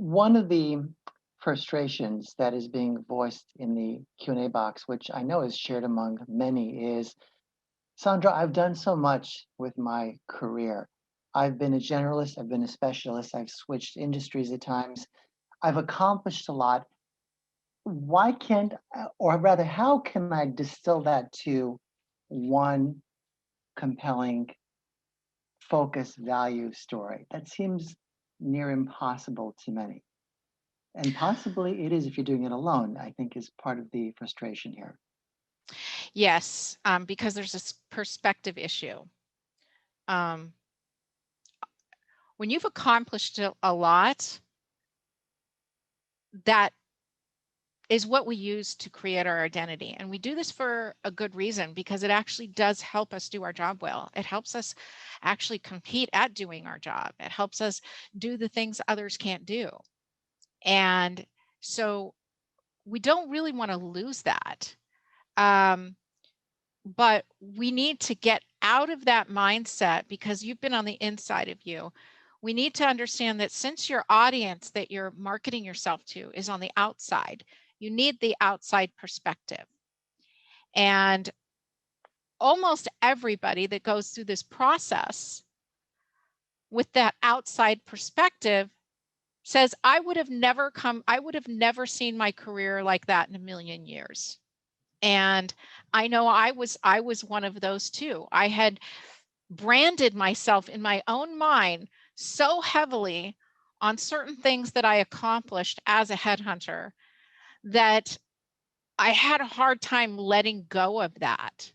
One of the frustrations that is being voiced in the Q&A box, which I know is shared among many, is Sandra, I've done so much with my career. I've been a generalist, I've been a specialist, I've switched industries at times. I've accomplished a lot. Why can't, or rather, how can I distill that to one compelling focus value story? That seems near impossible to many. And possibly it is if you're doing it alone, I think is part of the frustration here. Yes, because there's this perspective issue. Um, when you've accomplished a lot, that is what we use to create our identity. And we do this for a good reason because it actually does help us do our job well. It helps us actually compete at doing our job. It helps us do the things others can't do. And so we don't really want to lose that. Um, but we need to get out of that mindset because you've been on the inside of you. We need to understand that since your audience that you're marketing yourself to is on the outside, you need the outside perspective. And almost everybody that goes through this process with that outside perspective says, I would have never seen my career like that in a million years. And I know I was one of those too. I had branded myself in my own mind so heavily on certain things that I accomplished as a headhunter that I had a hard time letting go of that.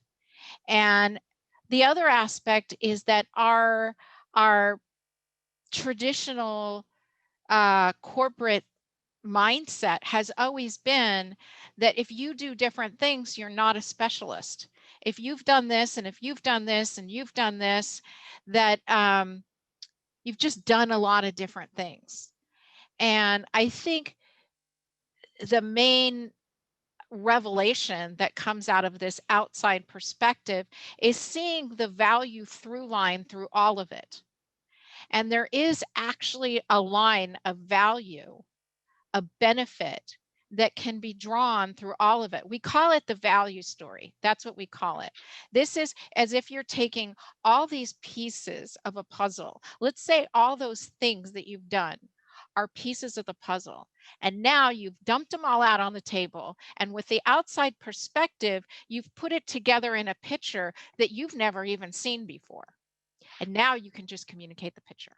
And the other aspect is that our traditional corporate mindset has always been that if you do different things, you're not a specialist. If you've done this, and if you've done this, and you've done this, that you've just done a lot of different things. And I think the main revelation that comes out of this outside perspective is seeing the value through line through all of it. And there is actually a line of value, a benefit that can be drawn through all of it. We call it the value story. That's what we call it. This is as if you're taking all these pieces of a puzzle. Let's say all those things that you've done are pieces of the puzzle. And now you've dumped them all out on the table. And with the outside perspective, you've put it together in a picture that you've never even seen before. And now you can just communicate the picture.